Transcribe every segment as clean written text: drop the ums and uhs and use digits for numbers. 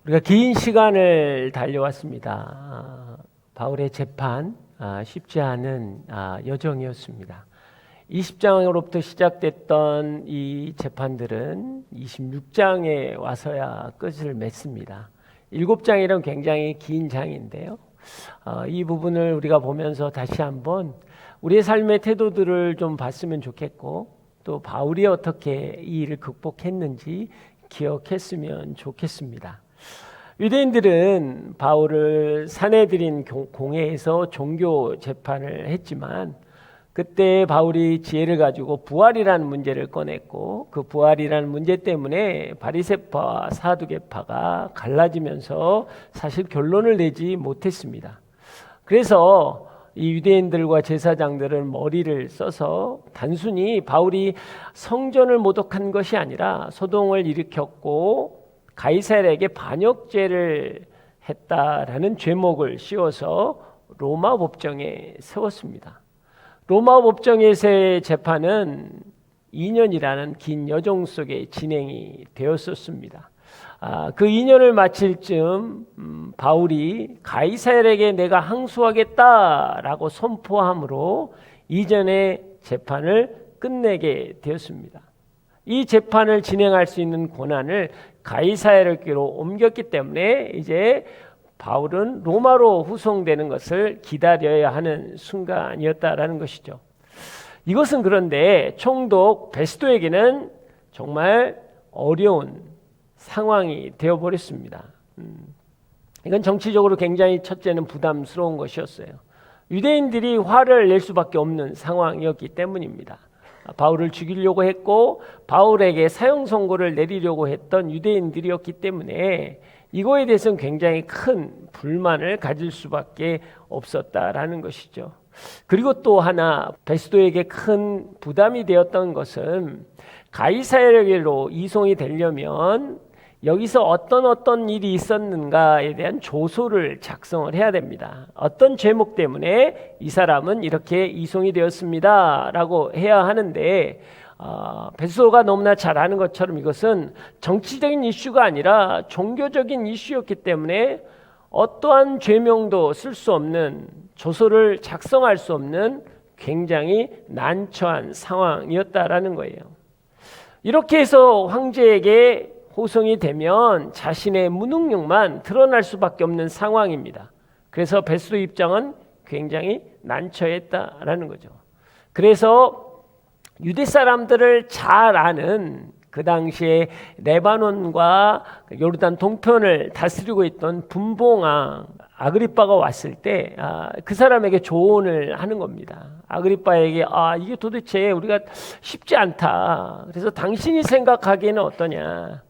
우리가 긴 시간을 달려왔습니다. 바울의 재판 쉽지 않은 여정이었습니다. 20장으로부터 시작됐던 이 재판들은 26장에 와서야 끝을 맺습니다. 7장이란 굉장히 긴 장인데요. 이 부분을 우리가 보면서 다시 한번 우리의 삶의 태도들을 좀 봤으면 좋겠고, 또 바울이 어떻게 이 일을 극복했는지 기억했으면 좋겠습니다. 유대인들은 바울을 사내들인 공회에서 종교 재판을 했지만, 그때 바울이 지혜를 가지고 부활이라는 문제를 꺼냈고, 그 부활이라는 문제 때문에 바리새파와 사두개파가 갈라지면서 사실 결론을 내지 못했습니다. 그래서 이 유대인들과 제사장들은 머리를 써서 단순히 바울이 성전을 모독한 것이 아니라 소동을 일으켰고 가이사랴에게 반역죄를 했다라는 죄목을 씌워서 로마 법정에 세웠습니다. 로마 법정에서의 재판은 2년이라는 긴 여정 속에 진행이 되었었습니다. 그 2년을 마칠 즈음 바울이 가이사랴에게 내가 항소하겠다라고 선포함으로 이전의 재판을 끝내게 되었습니다. 이 재판을 진행할 수 있는 권한을 가이사랴에게로 옮겼기 때문에 이제 바울은 로마로 후송되는 것을 기다려야 하는 순간이었다라는 것이죠. 이것은 그런데 총독 베스도에게는 정말 어려운 상황이 되어버렸습니다. 이건 정치적으로 굉장히 첫째는 부담스러운 것이었어요. 유대인들이 화를 낼 수밖에 없는 상황이었기 때문입니다. 바울을 죽이려고 했고 바울에게 사형 선고를 내리려고 했던 유대인들이었기 때문에 이거에 대해서는 굉장히 큰 불만을 가질 수밖에 없었다라는 것이죠. 그리고 또 하나 베스도에게 큰 부담이 되었던 것은 가이사랴에게로 이송이 되려면 여기서 어떤 일이 있었는가에 대한 조서를 작성을 해야 됩니다. 어떤 죄목 때문에 이 사람은 이렇게 이송이 되었습니다 라고 해야 하는데 베스도가 너무나 잘 아는 것처럼 이것은 정치적인 이슈가 아니라 종교적인 이슈였기 때문에 어떠한 죄명도 쓸 수 없는, 조서를 작성할 수 없는 굉장히 난처한 상황이었다라는 거예요. 이렇게 해서 황제에게 호송이 되면 자신의 무능력만 드러날 수밖에 없는 상황입니다. 그래서 베스도 입장은 굉장히 난처했다라는 거죠. 그래서 유대 사람들을 잘 아는 그 당시에 레바논과 요르단 동편을 다스리고 있던 분봉왕 아그리빠가 왔을 때 그 사람에게 조언을 하는 겁니다. 아그리빠에게 이게 도대체 우리가 쉽지 않다. 그래서 당신이 생각하기에는 어떠냐.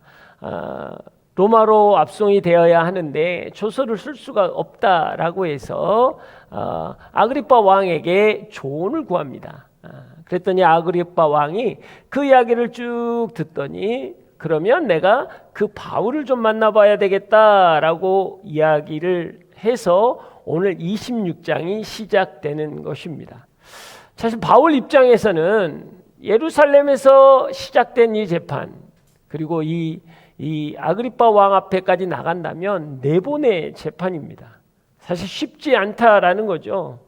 로마로 압송이 되어야 하는데 조서를 쓸 수가 없다라고 해서 아그리빠 왕에게 조언을 구합니다. 그랬더니 아그리빠 왕이 그 이야기를 쭉 듣더니 그러면 내가 그 바울을 좀 만나봐야 되겠다라고 이야기를 해서 오늘 26장이 시작되는 것입니다. 사실 바울 입장에서는 예루살렘에서 시작된 이 재판, 그리고 이 아그리빠 왕 앞에까지 나간다면 4번의 재판입니다. 사실 쉽지 않다라는 거죠.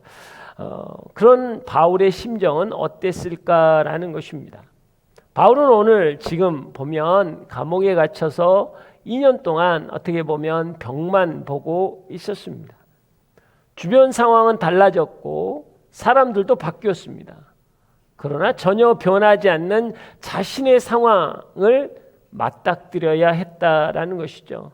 그런 바울의 심정은 어땠을까라는 것입니다. 바울은 오늘 지금 보면 감옥에 갇혀서 2년 동안 어떻게 보면 벽만 보고 있었습니다. 주변 상황은 달라졌고 사람들도 바뀌었습니다. 그러나 전혀 변하지 않는 자신의 상황을 맞닥뜨려야 했다라는 것이죠.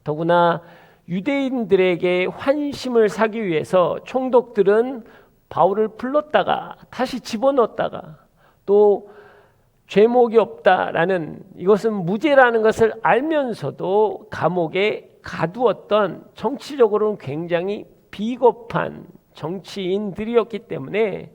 더구나 유대인들에게 환심을 사기 위해서 총독들은 바울을 불렀다가 다시 집어넣었다가 또 죄목이 없다라는, 이것은 무죄라는 것을 알면서도 감옥에 가두었던 정치적으로는 굉장히 비겁한 정치인들이었기 때문에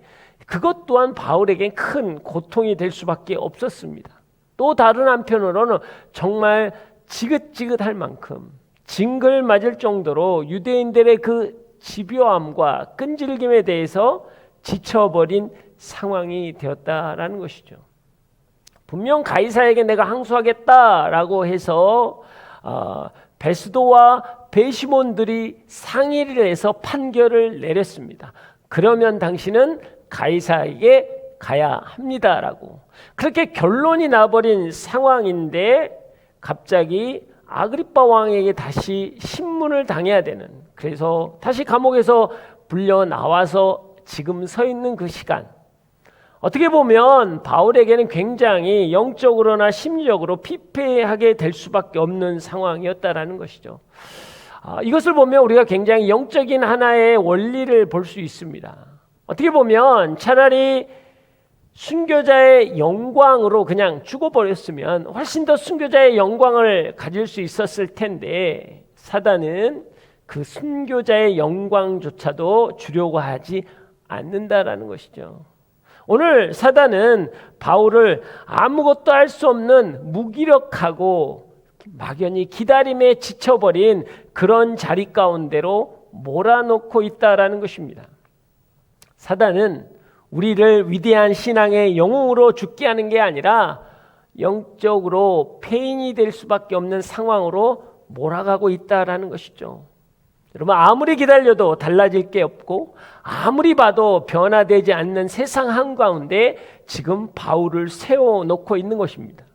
그것 또한 바울에겐 큰 고통이 될 수밖에 없었습니다. 또 다른 한편으로는 정말 지긋지긋할 만큼 징글 맞을 정도로 유대인들의 그 집요함과 끈질김에 대해서 지쳐버린 상황이 되었다라는 것이죠. 분명 가이사에게 내가 항소하겠다라고 해서 베스도와 베시몬들이 상의를 해서 판결을 내렸습니다. 그러면 당신은 가이사에게 가야 합니다라고. 그렇게 결론이 나버린 상황인데 갑자기 아그리빠 왕에게 다시 신문을 당해야 되는, 그래서 다시 감옥에서 불려 나와서 지금 서 있는 그 시간, 어떻게 보면 바울에게는 굉장히 영적으로나 심리적으로 피폐하게 될 수밖에 없는 상황이었다라는 것이죠. 이것을 보면 우리가 굉장히 영적인 하나의 원리를 볼 수 있습니다. 어떻게 보면 차라리 순교자의 영광으로 그냥 죽어버렸으면 훨씬 더 순교자의 영광을 가질 수 있었을 텐데, 사단은 그 순교자의 영광조차도 주려고 하지 않는다라는 것이죠. 오늘 사단은 바울을 아무것도 할 수 없는 무기력하고 막연히 기다림에 지쳐버린 그런 자리 가운데로 몰아넣고 있다라는 것입니다. 사단은 우리를 위대한 신앙의 영웅으로 죽게 하는 게 아니라 영적으로 폐인이 될 수밖에 없는 상황으로 몰아가고 있다라는 것이죠. 여러분, 아무리 기다려도 달라질 게 없고 아무리 봐도 변화되지 않는 세상 한가운데 지금 바울을 세워놓고 있는 것입니다.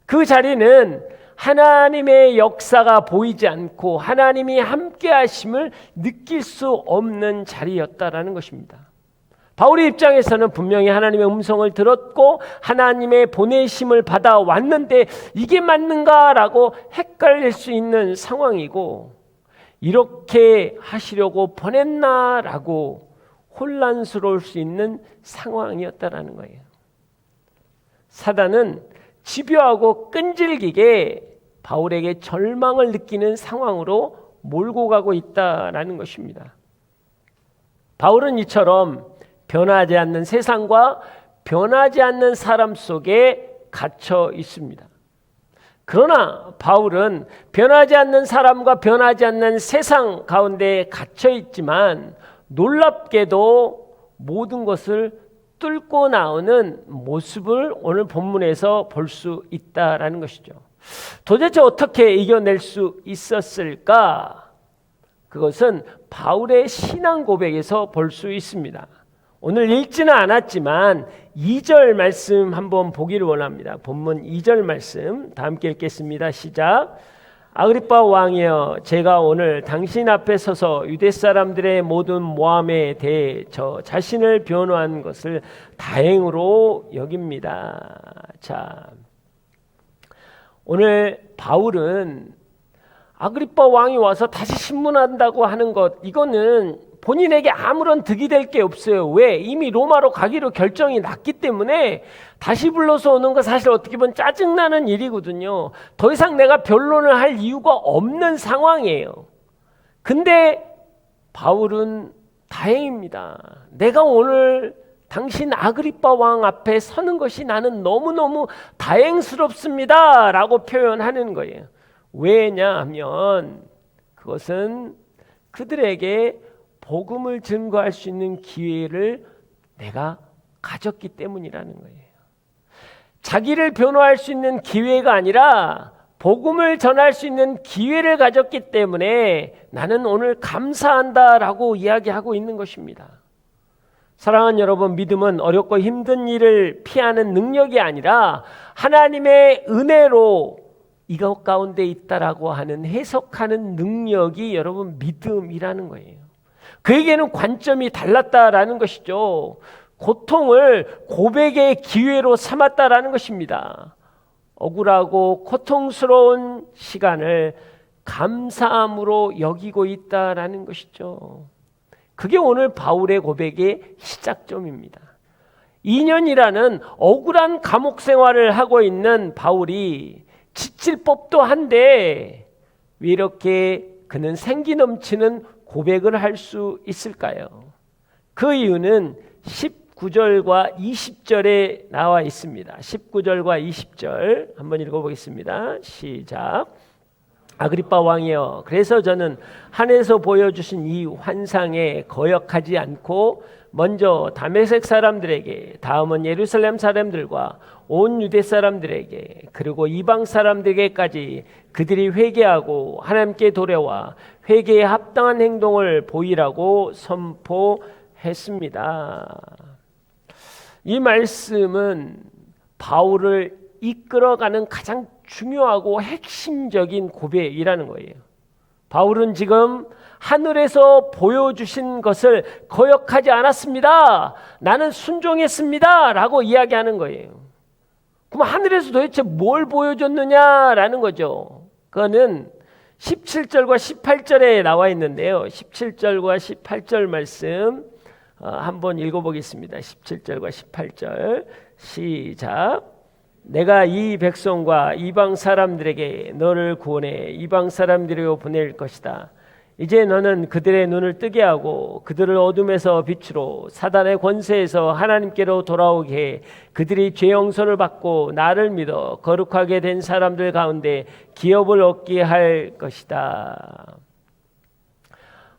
그 자리는 하나님의 역사가 보이지 않고 하나님이 함께 하심을 느낄 수 없는 자리였다라는 것입니다. 바울의 입장에서는 분명히 하나님의 음성을 들었고 하나님의 보내심을 받아왔는데 이게 맞는가라고 헷갈릴 수 있는 상황이고, 이렇게 하시려고 보냈나라고 혼란스러울 수 있는 상황이었다라는 거예요. 사단은 집요하고 끈질기게 바울에게 절망을 느끼는 상황으로 몰고 가고 있다라는 것입니다. 바울은 이처럼 변하지 않는 세상과 변하지 않는 사람 속에 갇혀 있습니다. 그러나 바울은 변하지 않는 사람과 변하지 않는 세상 가운데 갇혀 있지만 놀랍게도 모든 것을 뚫고 나오는 모습을 오늘 본문에서 볼 수 있다라는 것이죠. 도대체 어떻게 이겨낼 수 있었을까? 그것은 바울의 신앙 고백에서 볼 수 있습니다. 오늘 읽지는 않았지만 2절 말씀 한번 보기를 원합니다. 본문 2절 말씀 다 함께 읽겠습니다. 시작. 아그리빠 왕이여, 제가 오늘 당신 앞에 서서 유대 사람들의 모든 모함에 대해 저 자신을 변호한 것을 다행으로 여깁니다. 자, 오늘 바울은 아그리빠 왕이 와서 다시 신문한다고 하는 것, 이거는 본인에게 아무런 득이 될 게 없어요. 왜? 이미 로마로 가기로 결정이 났기 때문에 다시 불러서 오는 거 사실 어떻게 보면 짜증나는 일이거든요. 더 이상 내가 변론을 할 이유가 없는 상황이에요. 근데 바울은 다행입니다. 내가 오늘 당신 아그리빠 왕 앞에 서는 것이 나는 너무너무 다행스럽습니다 라고 표현하는 거예요. 왜냐하면 그것은 그들에게 복음을 증거할 수 있는 기회를 내가 가졌기 때문이라는 거예요. 자기를 변호할 수 있는 기회가 아니라 복음을 전할 수 있는 기회를 가졌기 때문에 나는 오늘 감사한다라고 이야기하고 있는 것입니다. 사랑하는 여러분, 믿음은 어렵고 힘든 일을 피하는 능력이 아니라 하나님의 은혜로 이것 가운데 있다라고 하는 해석하는 능력이 여러분 믿음이라는 거예요. 그에게는 관점이 달랐다라는 것이죠. 고통을 고백의 기회로 삼았다라는 것입니다. 억울하고 고통스러운 시간을 감사함으로 여기고 있다라는 것이죠. 그게 오늘 바울의 고백의 시작점입니다. 2년이라는 억울한 감옥 생활을 하고 있는 바울이 지칠 법도 한데 왜 이렇게 그는 생기 넘치는 고백을 할 수 있을까요? 그 이유는 19절과 20절에 나와 있습니다. 19절과 20절 한번 읽어보겠습니다. 시작. 아그리빠 왕이여, 그래서 저는 하늘에서 보여주신 이 환상에 거역하지 않고 먼저 다메섹 사람들에게, 다음은 예루살렘 사람들과 온 유대 사람들에게, 그리고 이방 사람들에게까지 그들이 회개하고 하나님께 돌아와 회개에 합당한 행동을 보이라고 선포했습니다. 이 말씀은 바울을 이끌어가는 가장 중요하고 핵심적인 고백이라는 거예요. 바울은 지금 하늘에서 보여주신 것을 거역하지 않았습니다. 나는 순종했습니다. 라고 이야기하는 거예요. 그럼 하늘에서 도대체 뭘 보여줬느냐라는 거죠. 그거는 17절과 18절에 나와 있는데요. 17절과 18절 말씀 한번 읽어보겠습니다. 17절과 18절 시작. 내가 이 백성과 이방 사람들에게 너를 구원해 이방 사람들에게 보낼 것이다. 이제 너는 그들의 눈을 뜨게 하고 그들을 어둠에서 빛으로 사단의 권세에서 하나님께로 돌아오게 해 그들이 죄 용서를 받고 나를 믿어 거룩하게 된 사람들 가운데 기업을 얻게 할 것이다.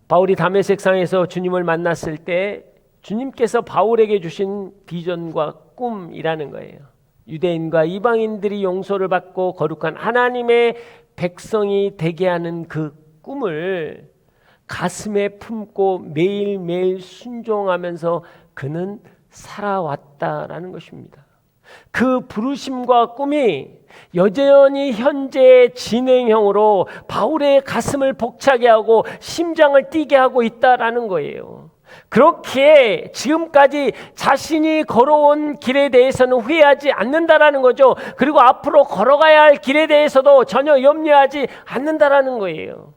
바울이 다메섹상에서 주님을 만났을 때 주님께서 바울에게 주신 비전과 꿈이라는 거예요. 유대인과 이방인들이 용서를 받고 거룩한 하나님의 백성이 되게 하는 그 꿈을 가슴에 품고 매일매일 순종하면서 그는 살아왔다라는 것입니다. 그 부르심과 꿈이 여전히 현재 진행형으로 바울의 가슴을 벅차게 하고 심장을 뛰게 하고 있다라는 거예요. 그렇게 지금까지 자신이 걸어온 길에 대해서는 후회하지 않는다라는 거죠. 그리고 앞으로 걸어가야 할 길에 대해서도 전혀 염려하지 않는다라는 거예요.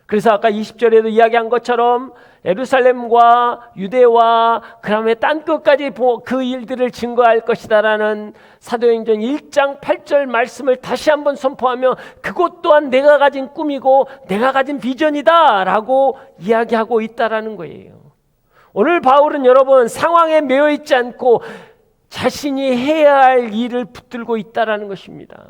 그래서 아까 20절에도 이야기한 것처럼 예루살렘과 유대와 그 다음에 땅끝까지 그 일들을 증거할 것이다라는 사도행전 1장 8절 말씀을 다시 한번 선포하며 그것 또한 내가 가진 꿈이고 내가 가진 비전이다 라고 이야기하고 있다라는 거예요. 오늘 바울은 여러분 상황에 매여 있지 않고 자신이 해야 할 일을 붙들고 있다라는 것입니다.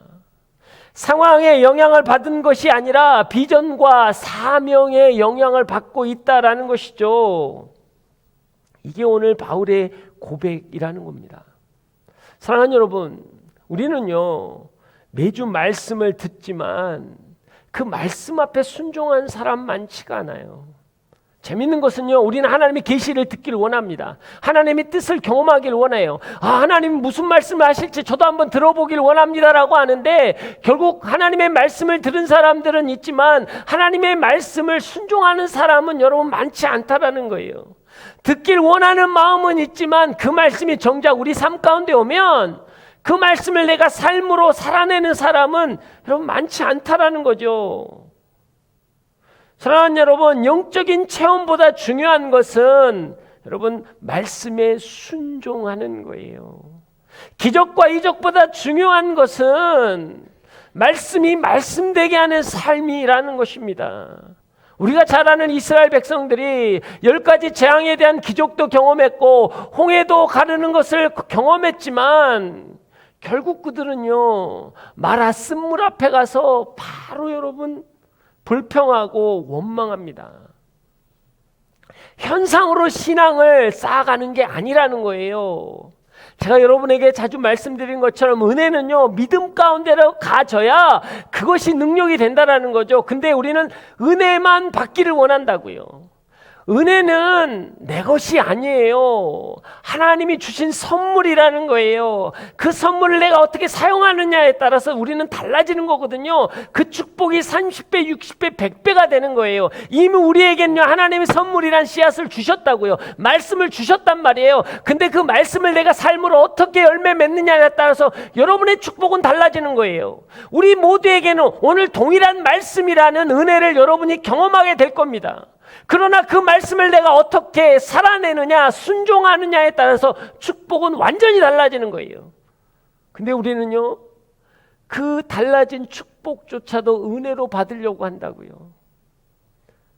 상황에 영향을 받은 것이 아니라 비전과 사명의 영향을 받고 있다라는 것이죠. 이게 오늘 바울의 고백이라는 겁니다. 사랑하는 여러분, 우리는요 매주 말씀을 듣지만 그 말씀 앞에 순종한 사람 많지가 않아요. 재밌는 것은요, 우리는 하나님의 계시를 듣기를 원합니다. 하나님의 뜻을 경험하기를 원해요. 하나님 무슨 말씀을 하실지 저도 한번 들어보기를 원합니다라고 하는데 결국 하나님의 말씀을 들은 사람들은 있지만 하나님의 말씀을 순종하는 사람은 여러분 많지 않다라는 거예요. 듣길 원하는 마음은 있지만 그 말씀이 정작 우리 삶 가운데 오면 그 말씀을 내가 삶으로 살아내는 사람은 여러분 많지 않다라는 거죠. 사랑하는 여러분, 영적인 체험보다 중요한 것은 여러분 말씀에 순종하는 거예요. 기적과 이적보다 중요한 것은 말씀이 말씀되게 하는 삶이라는 것입니다. 우리가 잘 아는 이스라엘 백성들이 10가지 재앙에 대한 기적도 경험했고 홍해도 가르는 것을 경험했지만 결국 그들은요 마라 쓴물 앞에 가서 바로 여러분 불평하고 원망합니다. 현상으로 신앙을 쌓아가는 게 아니라는 거예요. 제가 여러분에게 자주 말씀드린 것처럼 은혜는요 믿음 가운데로 가져야 그것이 능력이 된다라는 거죠. 근데 우리는 은혜만 받기를 원한다고요. 은혜는 내 것이 아니에요. 하나님이 주신 선물이라는 거예요. 그 선물을 내가 어떻게 사용하느냐에 따라서 우리는 달라지는 거거든요. 그 축복이 30배, 60배, 100배가 되는 거예요. 이미 우리에게는요 하나님이 선물이란 씨앗을 주셨다고요. 말씀을 주셨단 말이에요. 근데 그 말씀을 내가 삶으로 어떻게 열매 맺느냐에 따라서 여러분의 축복은 달라지는 거예요. 우리 모두에게는 오늘 동일한 말씀이라는 은혜를 여러분이 경험하게 될 겁니다. 그러나 그 말씀을 내가 어떻게 살아내느냐, 순종하느냐에 따라서 축복은 완전히 달라지는 거예요. 근데 우리는요, 그 달라진 축복조차도 은혜로 받으려고 한다고요.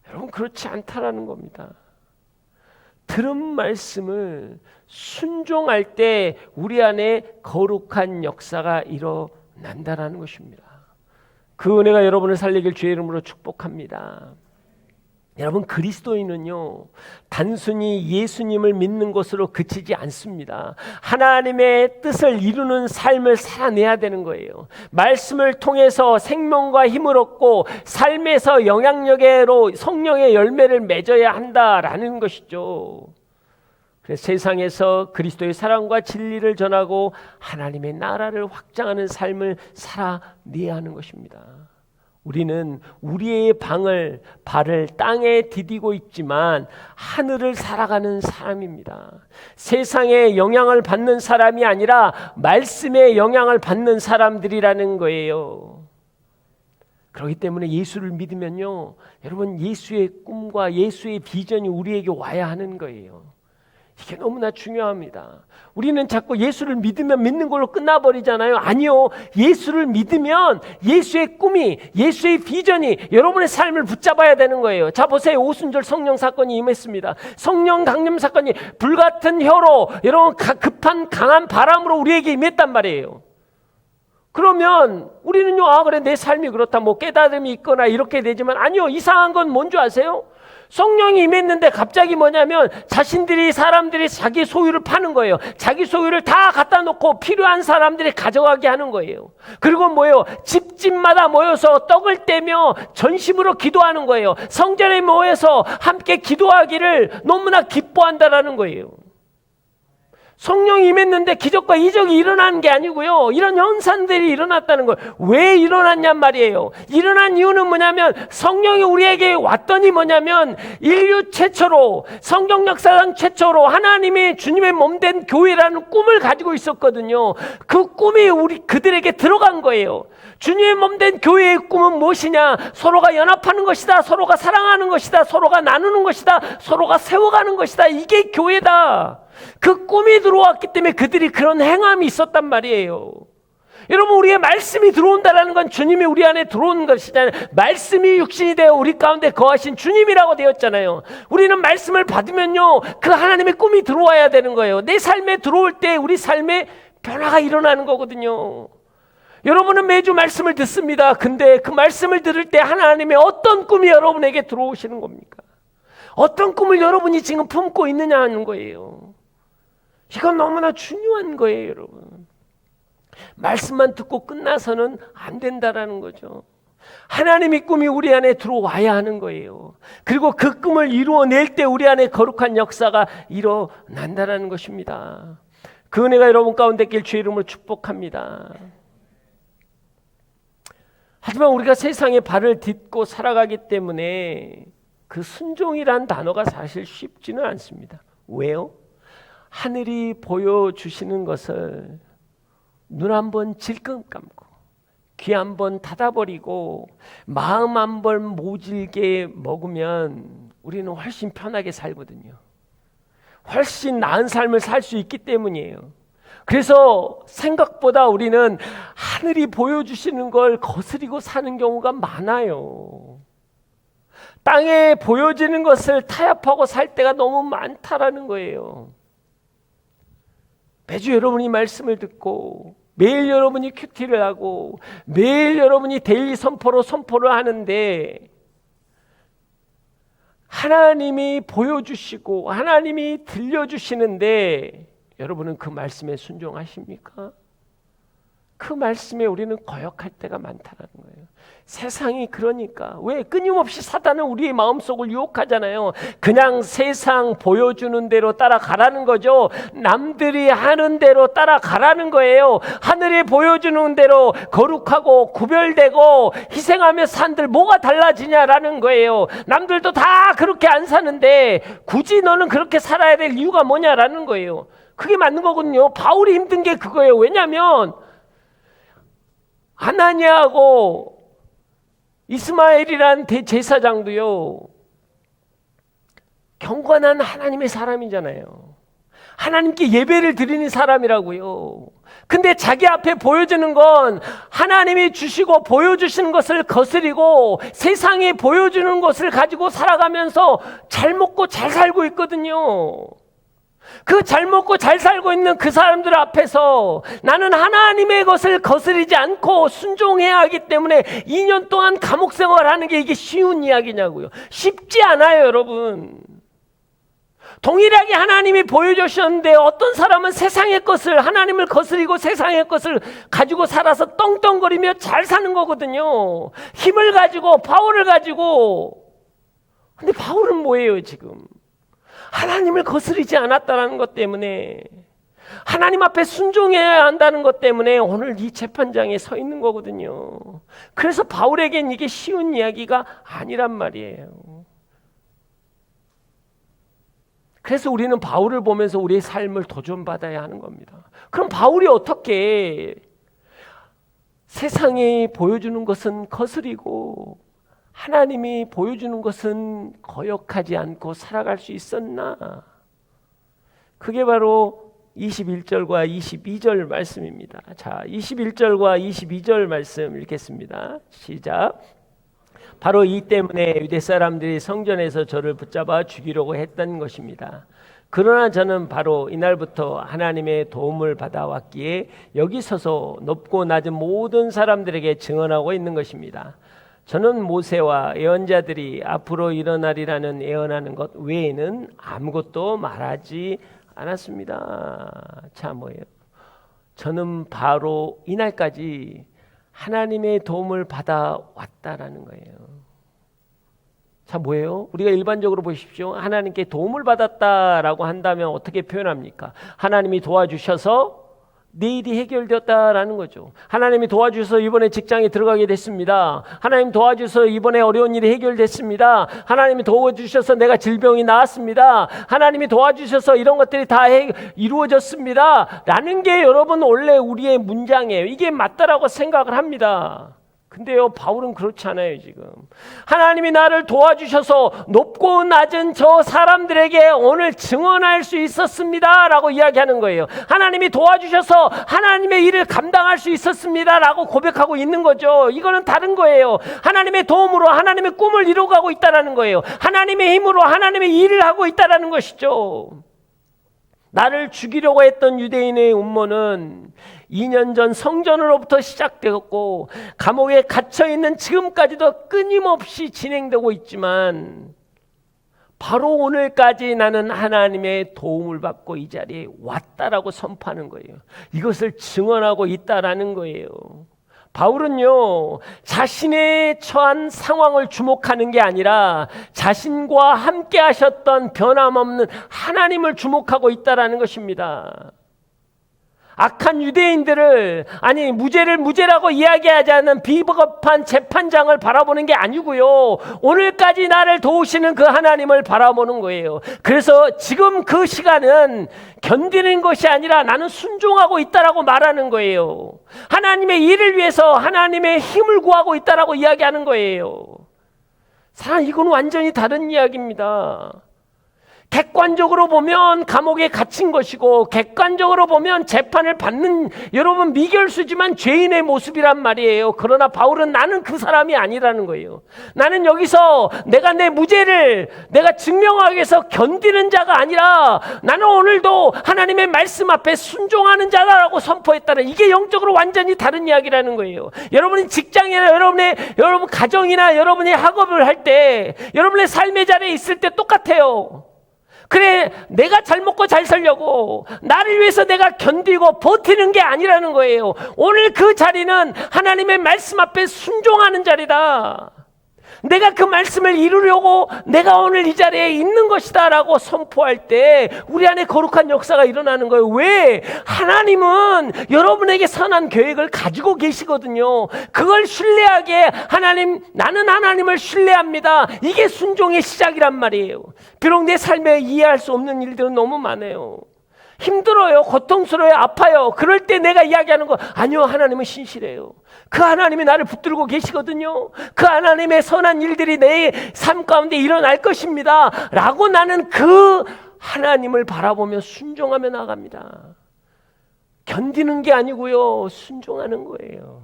여러분, 그렇지 않다라는 겁니다. 들은 말씀을 순종할 때 우리 안에 거룩한 역사가 일어난다라는 것입니다. 그 은혜가 여러분을 살리길 주의 이름으로 축복합니다. 여러분, 그리스도인은요, 단순히 예수님을 믿는 것으로 그치지 않습니다. 하나님의 뜻을 이루는 삶을 살아내야 되는 거예요. 말씀을 통해서 생명과 힘을 얻고 삶에서 영향력으로 성령의 열매를 맺어야 한다라는 것이죠. 그래서 세상에서 그리스도의 사랑과 진리를 전하고 하나님의 나라를 확장하는 삶을 살아내야 하는 것입니다. 우리는 우리의 발을 땅에 디디고 있지만 하늘을 살아가는 사람입니다. 세상에 영향을 받는 사람이 아니라 말씀에 영향을 받는 사람들이라는 거예요. 그렇기 때문에 예수를 믿으면요, 여러분, 예수의 꿈과 예수의 비전이 우리에게 와야 하는 거예요. 이게 너무나 중요합니다. 우리는 자꾸 예수를 믿으면 믿는 걸로 끝나버리잖아요. 아니요. 예수를 믿으면 예수의 꿈이, 예수의 비전이 여러분의 삶을 붙잡아야 되는 거예요. 자, 보세요. 오순절 성령 사건이 임했습니다. 성령 강림 사건이 불같은 혀로, 여러분, 급한 강한 바람으로 우리에게 임했단 말이에요. 그러면 우리는요, 아, 그래, 내 삶이 그렇다, 뭐 깨달음이 있거나 이렇게 되지만, 아니요. 이상한 건 뭔지 아세요? 성령이 임했는데 갑자기 뭐냐면 사람들이 자기 소유를 파는 거예요. 자기 소유를 다 갖다 놓고 필요한 사람들이 가져가게 하는 거예요. 그리고 뭐예요? 집집마다 모여서 떡을 떼며 전심으로 기도하는 거예요. 성전에 모여서 함께 기도하기를 너무나 기뻐한다라는 거예요. 성령이 임했는데 기적과 이적이 일어나는 게 아니고요, 이런 현상들이 일어났다는 거예요. 왜 일어났냔 말이에요. 일어난 이유는 뭐냐면 성령이 우리에게 왔더니 뭐냐면 인류 최초로, 성경 역사상 최초로 하나님이 주님의 몸된 교회라는 꿈을 가지고 있었거든요. 그 꿈이 그들에게 들어간 거예요. 주님의 몸된 교회의 꿈은 무엇이냐? 서로가 연합하는 것이다. 서로가 사랑하는 것이다. 서로가 나누는 것이다. 서로가 세워가는 것이다. 이게 교회다. 그 꿈이 들어왔기 때문에 그들이 그런 행함이 있었단 말이에요. 여러분, 우리의 말씀이 들어온다는 건 주님이 우리 안에 들어오는 것이잖아요. 말씀이 육신이 되어 우리 가운데 거하신 주님이라고 되었잖아요. 우리는 말씀을 받으면요, 그 하나님의 꿈이 들어와야 되는 거예요. 내 삶에 들어올 때 우리 삶에 변화가 일어나는 거거든요. 여러분은 매주 말씀을 듣습니다. 근데 그 말씀을 들을 때 하나님의 어떤 꿈이 여러분에게 들어오시는 겁니까? 어떤 꿈을 여러분이 지금 품고 있느냐 하는 거예요. 이건 너무나 중요한 거예요, 여러분. 말씀만 듣고 끝나서는 안 된다라는 거죠. 하나님의 꿈이 우리 안에 들어와야 하는 거예요. 그리고 그 꿈을 이루어낼 때 우리 안에 거룩한 역사가 일어난다라는 것입니다. 그 은혜가 여러분 가운데 있길 주의 이름으로 축복합니다. 하지만 우리가 세상에 발을 딛고 살아가기 때문에 그 순종이란 단어가 사실 쉽지는 않습니다. 왜요? 하늘이 보여주시는 것을 눈 한번 질끈 감고 귀 한번 닫아버리고 마음 한번 모질게 먹으면 우리는 훨씬 편하게 살거든요. 훨씬 나은 삶을 살 수 있기 때문이에요. 그래서 생각보다 우리는 하늘이 보여주시는 걸 거스리고 사는 경우가 많아요. 땅에 보여지는 것을 타협하고 살 때가 너무 많다라는 거예요. 매주 여러분이 말씀을 듣고 매일 여러분이 큐티를 하고 매일 여러분이 데일리 선포를 하는데 하나님이 보여주시고 하나님이 들려주시는데 여러분은 그 말씀에 순종하십니까? 그 말씀에 우리는 거역할 때가 많다는 거예요. 세상이 그러니까. 왜? 끊임없이 사단은 우리의 마음속을 유혹하잖아요. 그냥 세상 보여주는 대로 따라가라는 거죠. 남들이 하는 대로 따라가라는 거예요. 하늘이 보여주는 대로 거룩하고 구별되고 희생하며 산들 뭐가 달라지냐라는 거예요. 남들도 다 그렇게 안 사는데 굳이 너는 그렇게 살아야 될 이유가 뭐냐라는 거예요. 그게 맞는 거거든요. 바울이 힘든 게 그거예요. 왜냐하면 아나니아하고 이스마엘이란 대제사장도요, 경건한 하나님의 사람이잖아요. 하나님께 예배를 드리는 사람이라고요. 근데 자기 앞에 보여주는 건 하나님이 주시고 보여주시는 것을 거스리고 세상이 보여주는 것을 가지고 살아가면서 잘 먹고 잘 살고 있거든요. 그 잘 먹고 잘 살고 있는 그 사람들 앞에서 나는 하나님의 것을 거스르지 않고 순종해야 하기 때문에 2년 동안 감옥 생활하는 게 이게 쉬운 이야기냐고요. 쉽지 않아요, 여러분. 동일하게 하나님이 보여주셨는데 어떤 사람은 세상의 것을, 하나님을 거스리고 세상의 것을 가지고 살아서 떵떵거리며 잘 사는 거거든요. 힘을 가지고, 파워를 가지고. 근데 바울은 뭐예요, 지금? 하나님을 거스르지 않았다는 것 때문에, 하나님 앞에 순종해야 한다는 것 때문에 오늘 이 재판장에 서 있는 거거든요. 그래서 바울에겐 이게 쉬운 이야기가 아니란 말이에요. 그래서 우리는 바울을 보면서 우리의 삶을 도전받아야 하는 겁니다. 그럼 바울이 어떻게 세상이 보여주는 것은 거스리고 하나님이 보여주는 것은 거역하지 않고 살아갈 수 있었나? 그게 바로 21절과 22절 말씀입니다. 자, 21절과 22절 말씀 읽겠습니다. 시작. 바로 이 때문에 유대 사람들이 성전에서 저를 붙잡아 죽이려고 했던 것입니다. 그러나 저는 바로 이날부터 하나님의 도움을 받아왔기에 여기 서서 높고 낮은 모든 사람들에게 증언하고 있는 것입니다. 저는 모세와 예언자들이 앞으로 일어나리라는 예언하는 것 외에는 아무것도 말하지 않았습니다. 자, 뭐예요? 저는 바로 이날까지 하나님의 도움을 받아왔다라는 거예요. 자, 뭐예요? 우리가 일반적으로 보십시오. 하나님께 도움을 받았다라고 한다면 어떻게 표현합니까? 하나님이 도와주셔서 내 일이 해결되었다라는 거죠. 하나님이 도와주셔서 이번에 직장에 들어가게 됐습니다. 하나님 도와주셔서 이번에 어려운 일이 해결됐습니다. 하나님이 도와주셔서 내가 질병이 나았습니다. 하나님이 도와주셔서 이런 것들이 다 이루어졌습니다. 라는 게 여러분 원래 우리의 문장이에요. 이게 맞다라고 생각을 합니다. 근데요, 바울은 그렇지 않아요, 지금. 하나님이 나를 도와주셔서 높고 낮은 저 사람들에게 오늘 증언할 수 있었습니다 라고 이야기하는 거예요. 하나님이 도와주셔서 하나님의 일을 감당할 수 있었습니다 라고 고백하고 있는 거죠. 이거는 다른 거예요. 하나님의 도움으로 하나님의 꿈을 이루어가고 있다는 거예요. 하나님의 힘으로 하나님의 일을 하고 있다는 것이죠. 나를 죽이려고 했던 유대인의 음모는 2년 전 성전으로부터 시작되었고 감옥에 갇혀있는 지금까지도 끊임없이 진행되고 있지만 바로 오늘까지 나는 하나님의 도움을 받고 이 자리에 왔다라고 선포하는 거예요. 이것을 증언하고 있다라는 거예요. 바울은요, 자신의 처한 상황을 주목하는 게 아니라 자신과 함께 하셨던 변함없는 하나님을 주목하고 있다라는 것입니다. 악한 유대인들을, 아니 무죄를 무죄라고 이야기하지 않는 비겁한 재판장을 바라보는 게 아니고요, 오늘까지 나를 도우시는 그 하나님을 바라보는 거예요. 그래서 지금 그 시간은 견디는 것이 아니라 나는 순종하고 있다라고 말하는 거예요. 하나님의 일을 위해서 하나님의 힘을 구하고 있다라고 이야기하는 거예요. 사실 이건 완전히 다른 이야기입니다. 객관적으로 보면 감옥에 갇힌 것이고 객관적으로 보면 재판을 받는 여러분 미결수지만 죄인의 모습이란 말이에요. 그러나 바울은 나는 그 사람이 아니라는 거예요. 나는 여기서 내가 내 무죄를 내가 증명하기 위해서 견디는 자가 아니라 나는 오늘도 하나님의 말씀 앞에 순종하는 자라고 선포했다는, 이게 영적으로 완전히 다른 이야기라는 거예요. 여러분이 직장이나 여러분 가정이나 여러분이 학업을 할 때 여러분의 삶의 자리에 있을 때 똑같아요. 그래, 내가 잘 먹고 잘 살려고 나를 위해서 내가 견디고 버티는 게 아니라는 거예요. 오늘 그 자리는 하나님의 말씀 앞에 순종하는 자리다. 내가 그 말씀을 이루려고 내가 오늘 이 자리에 있는 것이다 라고 선포할 때 우리 안에 거룩한 역사가 일어나는 거예요. 왜? 하나님은 여러분에게 선한 계획을 가지고 계시거든요. 그걸 신뢰하게 나는 하나님을 신뢰합니다. 이게 순종의 시작이란 말이에요. 비록 내 삶에 이해할 수 없는 일들은 너무 많아요. 힘들어요. 고통스러워요. 아파요. 그럴 때 내가 이야기하는 거, 아니요, 하나님은 신실해요. 그 하나님이 나를 붙들고 계시거든요. 그 하나님의 선한 일들이 내 삶 가운데 일어날 것입니다 라고 나는 그 하나님을 바라보며 순종하며 나갑니다. 견디는 게 아니고요, 순종하는 거예요.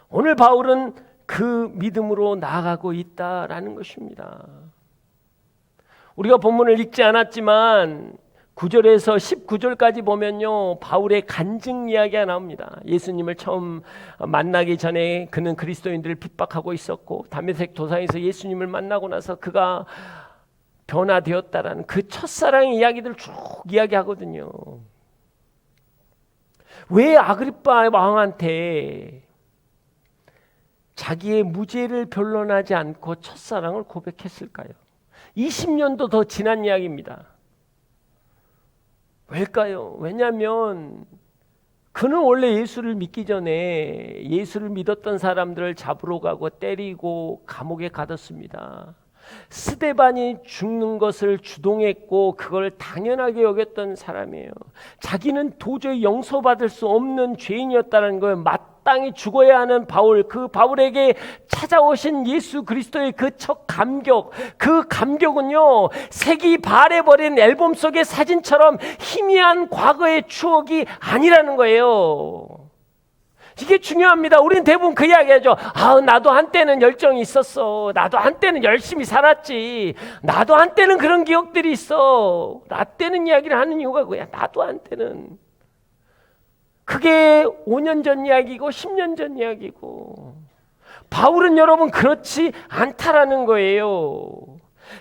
오늘 바울은 그 믿음으로 나아가고 있다라는 것입니다. 우리가 본문을 읽지 않았지만 9절에서 19절까지 보면요, 바울의 간증 이야기가 나옵니다. 예수님을 처음 만나기 전에 그는 그리스도인들을 핍박하고 있었고, 다메섹 도상에서 예수님을 만나고 나서 그가 변화되었다라는 그 첫사랑의 이야기들 쭉 이야기하거든요. 왜 아그리빠 왕한테 자기의 무죄를 변론하지 않고 첫사랑을 고백했을까요? 20년도 더 지난 이야기입니다. 왜일까요? 왜냐하면 그는 원래 예수를 믿기 전에 예수를 믿었던 사람들을 잡으러 가고 때리고 감옥에 가뒀습니다. 스데반이 죽는 것을 주동했고 그걸 당연하게 여겼던 사람이에요. 자기는 도저히 용서받을 수 없는 죄인이었다는 거예요. 마땅히 죽어야 하는 바울, 그 바울에게 찾아오신 예수 그리스도의 그 첫 감격, 그 감격은요, 색이 바래버린 앨범 속의 사진처럼 희미한 과거의 추억이 아니라는 거예요. 이게 중요합니다. 우리는 대부분 그 이야기하죠. 나도 한때는 열정이 있었어. 나도 한때는 열심히 살았지. 나도 한때는 그런 기억들이 있어. 나 때는 이야기를 하는 이유가 그거야. 나도 한때는. 그게 5년 전 이야기고 10년 전 이야기고. 바울은 여러분 그렇지 않다라는 거예요.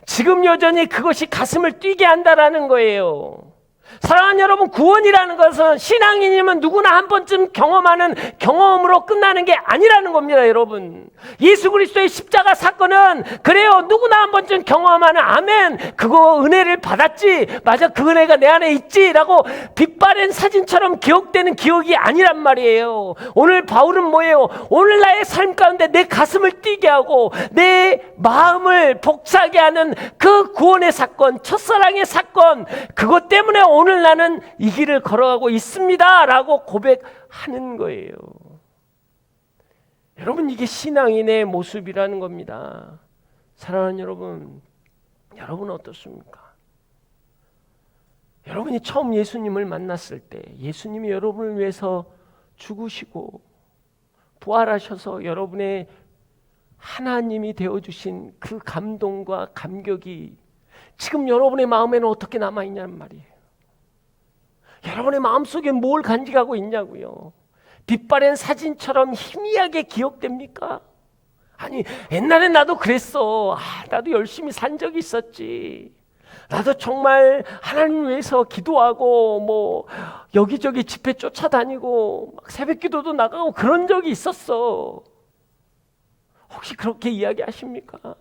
지금 여전히 그것이 가슴을 뛰게 한다라는 거예요. 사랑하는 여러분, 구원이라는 것은 신앙인이면 누구나 한 번쯤 경험하는 경험으로 끝나는 게 아니라는 겁니다, 여러분. 예수 그리스도의 십자가 사건은 그래요, 누구나 한 번쯤 경험하는, 아멘, 그거 은혜를 받았지, 맞아, 그 은혜가 내 안에 있지 라고 빛바랜 사진처럼 기억되는 기억이 아니란 말이에요. 오늘 바울은 뭐예요? 오늘 나의 삶 가운데 내 가슴을 뛰게 하고 내 마음을 벅차게 하는 그 구원의 사건, 첫사랑의 사건, 그것 때문에 오늘 나는 이 길을 걸어가고 있습니다 라고 고백하는 거예요. 여러분, 이게 신앙인의 모습이라는 겁니다. 사랑하는 여러분, 여러분은 어떻습니까? 여러분이 처음 예수님을 만났을 때 예수님이 여러분을 위해서 죽으시고 부활하셔서 여러분의 하나님이 되어주신 그 감동과 감격이 지금 여러분의 마음에는 어떻게 남아있냐는 말이에요. 여러분의 마음속에 뭘 간직하고 있냐고요. 빛바랜 사진처럼 희미하게 기억됩니까? 아니, 옛날에 나도 그랬어. 나도 열심히 산 적이 있었지. 나도 정말 하나님 위해서 기도하고 여기저기 집회 쫓아다니고 막 새벽기도도 나가고 그런 적이 있었어. 혹시 그렇게 이야기하십니까?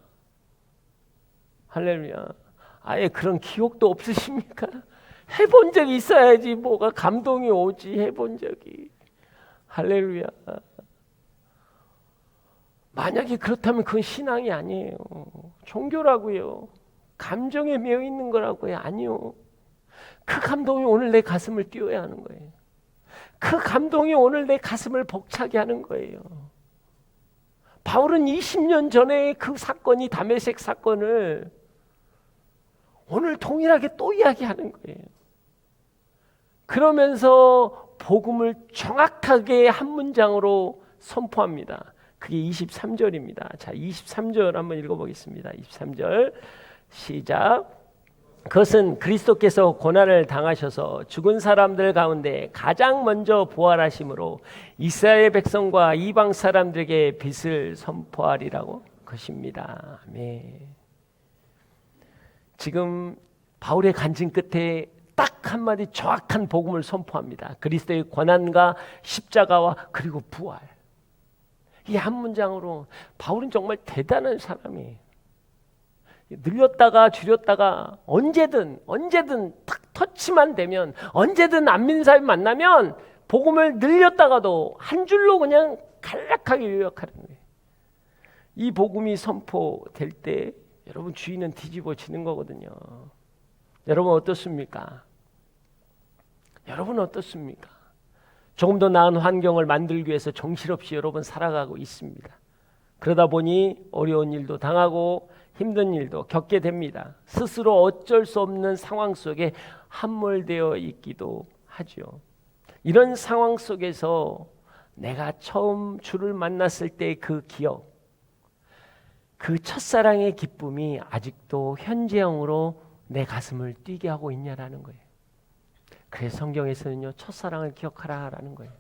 할렐루야. 아예 그런 기억도 없으십니까? 해본 적이 있어야지 뭐가 감동이 오지. 해본 적이. 할렐루야. 만약에 그렇다면 그건 신앙이 아니에요. 종교라고요. 감정에 매여 있는 거라고요. 아니요. 그 감동이 오늘 내 가슴을 띄워야 하는 거예요. 그 감동이 오늘 내 가슴을 벅차게 하는 거예요. 바울은 20년 전에 그 사건이 다메섹 사건을 오늘 동일하게 또 이야기하는 거예요. 그러면서 복음을 정확하게 한 문장으로 선포합니다. 그게 23절입니다. 자, 23절 한번 읽어보겠습니다. 23절 시작. 그것은 그리스도께서 고난을 당하셔서 죽은 사람들 가운데 가장 먼저 부활하심으로 이스라엘 백성과 이방 사람들에게 빛을 선포하리라고 것입니다. 아멘. 지금 바울의 간증 끝에 딱 한마디 정확한 복음을 선포합니다. 그리스도의 고난과 십자가와 그리고 부활. 이 한 문장으로 바울은 정말 대단한 사람이에요. 늘렸다가 줄였다가 언제든 탁 터치만 되면, 언제든 안 믿는 사람이 만나면 복음을 늘렸다가도 한 줄로 그냥 간략하게 요약하는 거예요. 이 복음이 선포될 때 여러분 주위는 뒤집어지는 거거든요. 여러분 어떻습니까? 여러분 어떻습니까? 조금 더 나은 환경을 만들기 위해서 정신없이 여러분 살아가고 있습니다. 그러다 보니 어려운 일도 당하고 힘든 일도 겪게 됩니다. 스스로 어쩔 수 없는 상황 속에 함몰되어 있기도 하죠. 이런 상황 속에서 내가 처음 주를 만났을 때 그 기억, 그 첫사랑의 기쁨이 아직도 현재형으로 내 가슴을 뛰게 하고 있냐라는 거예요. 그래서 성경에서는요, 첫사랑을 기억하라라는 거예요.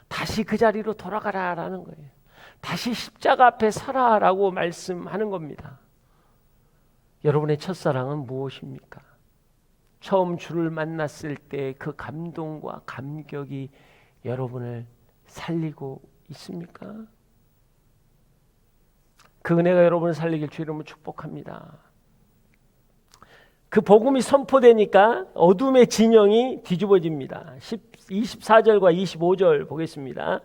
다시 그 자리로 돌아가라라는 거예요. 다시 십자가 앞에 서라라고 말씀하는 겁니다. 여러분의 첫사랑은 무엇입니까? 처음 주를 만났을 때 그 감동과 감격이 여러분을 살리고 있습니까? 그 은혜가 여러분을 살리길 주 이름으로 축복합니다. 그 복음이 선포되니까 어둠의 진영이 뒤집어집니다. 24절과 25절 보겠습니다.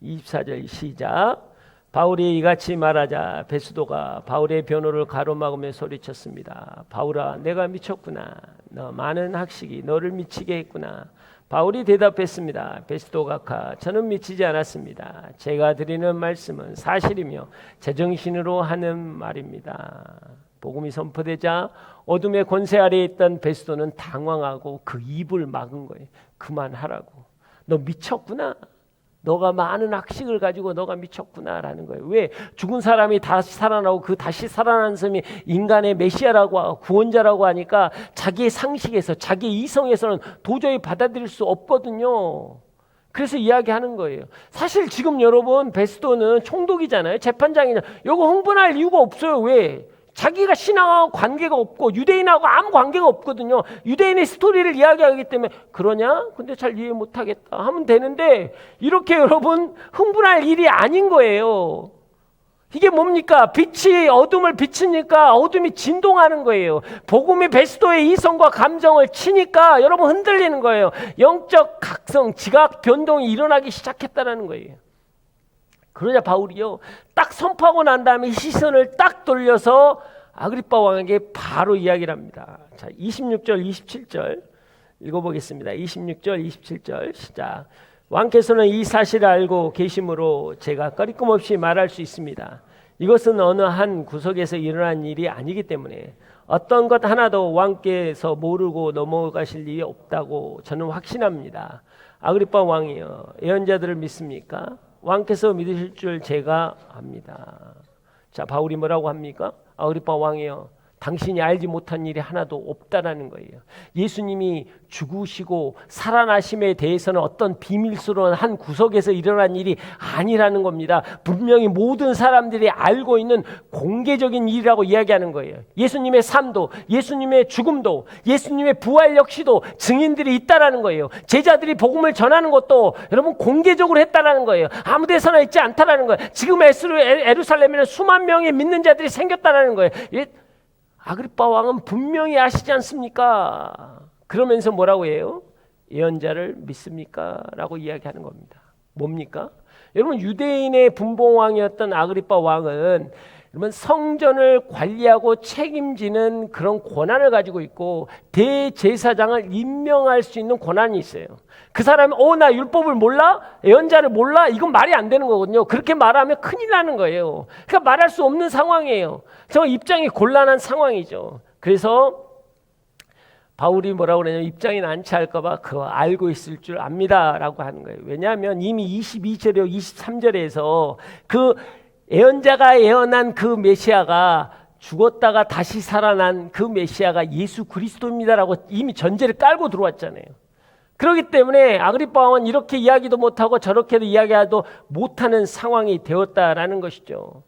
24절 시작. 바울이 이같이 말하자 베스도가 바울의 변호를 가로막으며 소리쳤습니다. 바울아, 내가 미쳤구나. 너 많은 학식이 너를 미치게 했구나. 바울이 대답했습니다. 베스도가 저는 미치지 않았습니다. 제가 드리는 말씀은 사실이며 제정신으로 하는 말입니다. 복음이 선포되자 어둠의 권세 아래에 있던 베스도는 당황하고 그 입을 막은 거예요. 그만하라고. 너 미쳤구나. 너가 많은 학식을 가지고 너가 미쳤구나라는 거예요. 왜? 죽은 사람이 다시 살아나고 그 다시 살아난 사람이 인간의 메시아라고 구원자라고 하니까 자기의 상식에서 자기의 이성에서는 도저히 받아들일 수 없거든요. 그래서 이야기하는 거예요. 사실 지금 여러분 베스도는 총독이잖아요. 재판장이잖아요. 이거 흥분할 이유가 없어요. 왜? 자기가 신앙하고 관계가 없고 유대인하고 아무 관계가 없거든요. 유대인의 스토리를 이야기하기 때문에 그러냐? 근데 잘 이해 못하겠다 하면 되는데 이렇게 여러분 흥분할 일이 아닌 거예요. 이게 뭡니까? 빛이 어둠을 비추니까 어둠이 진동하는 거예요. 복음이 베스도의 이성과 감정을 치니까 여러분 흔들리는 거예요. 영적 각성, 지각 변동이 일어나기 시작했다는 거예요. 그러자 바울이요, 딱 선포하고 난 다음에 시선을 딱 돌려서 아그리빠 왕에게 바로 이야기를 합니다. 자, 26절, 27절 읽어보겠습니다. 26절, 27절 시작. 왕께서는 이 사실을 알고 계심으로 제가 꺼리낌 없이 말할 수 있습니다. 이것은 어느 한 구석에서 일어난 일이 아니기 때문에 어떤 것 하나도 왕께서 모르고 넘어가실 일이 없다고 저는 확신합니다. 아그리빠 왕이여, 예언자들을 믿습니까? 왕께서 믿으실 줄 제가 압니다. 자, 바울이 뭐라고 합니까? 아그리빠 왕이여, 당신이 알지 못한 일이 하나도 없다라는 거예요. 예수님이 죽으시고 살아나심에 대해서는 어떤 비밀스러운 한 구석에서 일어난 일이 아니라는 겁니다. 분명히 모든 사람들이 알고 있는 공개적인 일이라고 이야기하는 거예요. 예수님의 삶도, 예수님의 죽음도, 예수님의 부활 역시도 증인들이 있다라는 거예요. 제자들이 복음을 전하는 것도 여러분 공개적으로 했다라는 거예요. 아무 데서나 있지 않다라는 거예요. 지금 예루살렘에는 수만 명의 믿는 자들이 생겼다라는 거예요. 아그리빠 왕은 분명히 아시지 않습니까? 그러면서 뭐라고 해요? 예언자를 믿습니까? 라고 이야기하는 겁니다. 뭡니까? 여러분, 유대인의 분봉왕이었던 아그리빠 왕은 여러분 성전을 관리하고 책임지는 그런 권한을 가지고 있고 대제사장을 임명할 수 있는 권한이 있어요. 그 사람이 나 율법을 몰라? 예언자를 몰라? 이건 말이 안 되는 거거든요. 그렇게 말하면 큰일 나는 거예요. 그러니까 말할 수 없는 상황이에요. 저 입장이 곤란한 상황이죠. 그래서 바울이 뭐라고 그러냐면 입장이 난처할까 봐 그거 알고 있을 줄 압니다 라고 하는 거예요. 왜냐하면 이미 22절에 23절에서 그 예언자가 예언한 그 메시아가 죽었다가 다시 살아난 그 메시아가 예수 그리스도입니다라고 이미 전제를 깔고 들어왔잖아요. 그렇기 때문에 아그리빠 왕은 이렇게 이야기도 못하고 저렇게도 이야기하도 못하는 상황이 되었다라는 것이죠.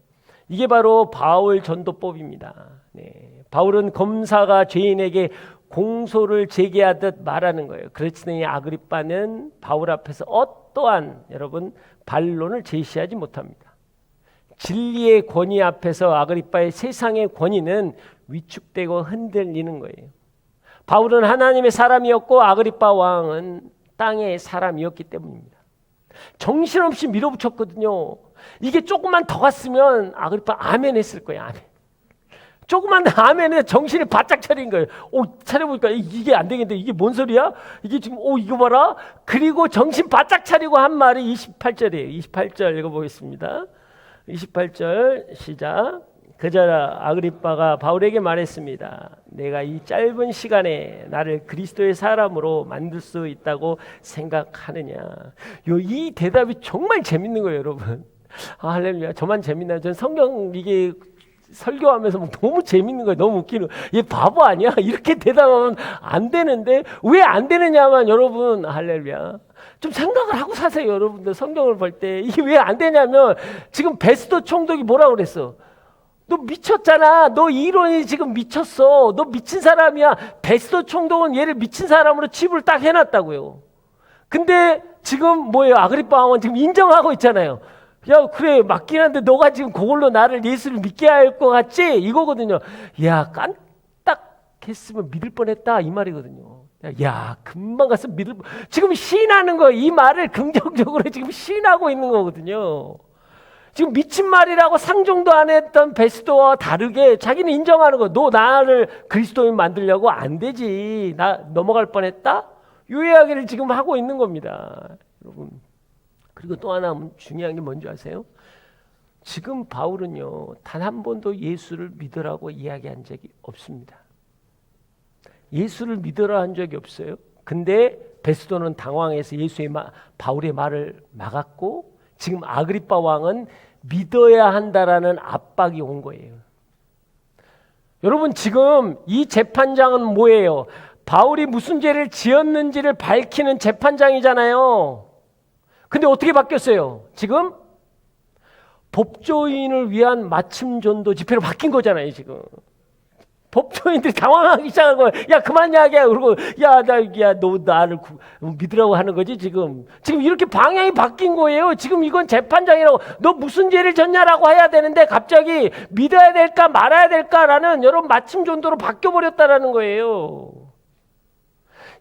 이게 바로 바울 전도법입니다. 네. 바울은 검사가 죄인에게 공소를 제기하듯 말하는 거예요. 그렇으니 아그리빠는 바울 앞에서 어떠한 여러분 반론을 제시하지 못합니다. 진리의 권위 앞에서 아그리빠의 세상의 권위는 위축되고 흔들리는 거예요. 바울은 하나님의 사람이었고 아그리빠 왕은 땅의 사람이었기 때문입니다. 정신없이 밀어붙였거든요. 이게 조금만 더 갔으면 아그리빠 아멘 했을 거예요. 아멘. 조금만 아멘에 정신을 바짝 차린 거예요. 차려보니까 이게 안 되겠는데 이게 뭔 소리야? 이게 지금 이거 봐라. 그리고 정신 바짝 차리고 한 말이 28절이에요. 28절 읽어보겠습니다. 28절 시작. 그자라 아그리빠가 바울에게 말했습니다. 내가 이 짧은 시간에 나를 그리스도의 사람으로 만들 수 있다고 생각하느냐. 이 대답이 정말 재밌는 거예요, 여러분. 할렐루야. 저만 재밌나요? 전 성경 이게 설교하면서 막 너무 재밌는 거예요. 너무 웃기는 거예요. 얘 바보 아니야? 이렇게 대답하면 안 되는데 왜 안 되느냐면 여러분 할렐루야. 좀 생각을 하고 사세요. 여러분들 성경을 볼 때 이게 왜 안 되냐면 지금 베스도 총독이 뭐라고 그랬어? 너 미쳤잖아. 너 이론이 지금 미쳤어. 너 미친 사람이야. 베스도 총독은 얘를 미친 사람으로 취급을 딱 해놨다고요. 근데 지금 뭐예요? 아그리빠 왕은 지금 인정하고 있잖아요. 야, 그래, 맞긴 한데 너가 지금 그걸로 나를 예수를 믿게 할 것 같지? 이거거든요. 야, 깜딱했으면 믿을 뻔했다. 이 말이거든요. 야, 금방 가서 지금 시인하는 거, 이 말을 긍정적으로 지금 시인하고 있는 거거든요. 지금 미친 말이라고 상종도 안 했던 베스도와 다르게 자기는 인정하는 거. 너 나를 그리스도인 만들려고 안 되지. 나 넘어갈 뻔했다? 이 이야기를 지금 하고 있는 겁니다. 여러분. 그리고 또 하나 중요한 게 뭔지 아세요? 지금 바울은요, 단 한 번도 예수를 믿으라고 이야기한 적이 없습니다. 예수를 믿으라 한 적이 없어요. 근데 베스도는 당황해서 바울의 말을 막았고, 지금 아그리빠 왕은 믿어야 한다라는 압박이 온 거예요. 여러분, 지금 이 재판장은 뭐예요? 바울이 무슨 죄를 지었는지를 밝히는 재판장이잖아요. 근데 어떻게 바뀌었어요? 지금 법조인을 위한 마침전도 집회로 바뀐 거잖아요, 지금. 법조인들이 당황하기 시작한 거예요. 야, 그만 이야기해. 그러고, 너 나를 믿으라고 하는 거지, 지금. 지금 이렇게 방향이 바뀐 거예요. 지금 이건 재판장이라고. 너 무슨 죄를 졌냐라고 해야 되는데 갑자기 믿어야 될까 말아야 될까라는 여러분 마침전도로 바뀌어버렸다라는 거예요.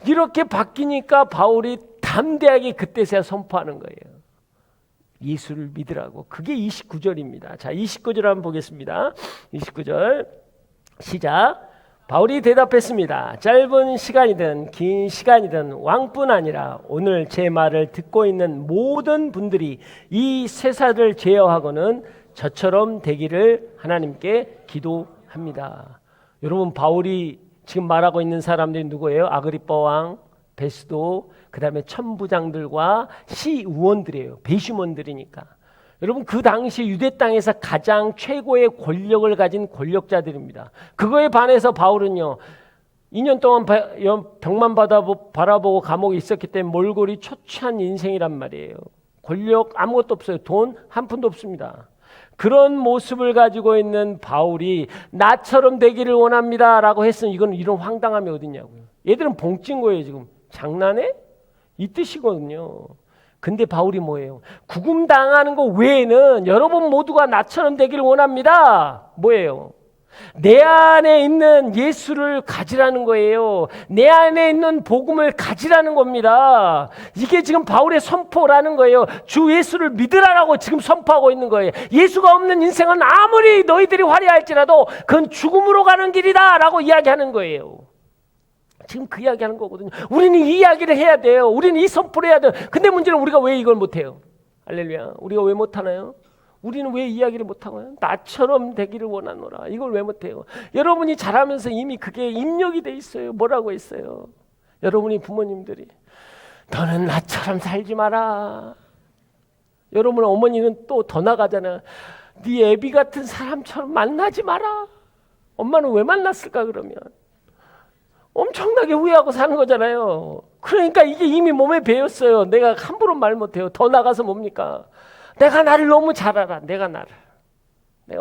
이렇게 바뀌니까 바울이 담대하게 그때서야 선포하는 거예요. 예수를 믿으라고. 그게 29절입니다. 자, 29절 한번 보겠습니다. 29절 시작. 바울이 대답했습니다. 짧은 시간이든 긴 시간이든 왕뿐 아니라 오늘 제 말을 듣고 있는 모든 분들이 이 쇠사를 제어하고는 저처럼 되기를 하나님께 기도합니다. 여러분, 바울이 지금 말하고 있는 사람들이 누구예요? 아그리빠 왕, 베스도, 그 다음에 천부장들과 시의원들이에요. 배심원들이니까. 여러분, 그 당시 유대 땅에서 가장 최고의 권력을 가진 권력자들입니다. 그거에 반해서 바울은요, 2년 동안 병만 바라보고 감옥에 있었기 때문에 몰골이 초췌한 인생이란 말이에요. 권력 아무것도 없어요. 돈 한 푼도 없습니다. 그런 모습을 가지고 있는 바울이 나처럼 되기를 원합니다 라고 했으면 이건 이런 황당함이 어딨냐고요. 얘들은 봉찐 거예요. 지금 장난해? 이 뜻이거든요. 근데 바울이 뭐예요? 구금당하는 거 외에는 여러분 모두가 나처럼 되기를 원합니다. 뭐예요? 내 안에 있는 예수를 가지라는 거예요. 내 안에 있는 복음을 가지라는 겁니다. 이게 지금 바울의 선포라는 거예요. 주 예수를 믿으라라고 지금 선포하고 있는 거예요. 예수가 없는 인생은 아무리 너희들이 화려할지라도 그건 죽음으로 가는 길이다 라고 이야기하는 거예요. 지금 그 이야기하는 거거든요. 우리는 이 이야기를 해야 돼요. 우리는 이 선포를 해야 돼요. 근데 문제는 우리가 왜 이걸 못해요? 할렐루야. 우리가 왜 못하나요? 우리는 왜 이야기를 못하고요? 나처럼 되기를 원하노라. 이걸 왜 못해요? 여러분이 자라면서 이미 그게 입력이 돼 있어요. 뭐라고 했어요? 여러분이 부모님들이 너는 나처럼 살지 마라. 여러분 어머니는 또 더 나가잖아요. 네 애비 같은 사람처럼 만나지 마라. 엄마는 왜 만났을까 그러면? 엄청나게 후회하고 사는 거잖아요. 그러니까 이게 이미 몸에 배었어요. 내가 함부로 말 못해요. 더 나가서 뭡니까? 내가 나를 너무 잘 알아. 내가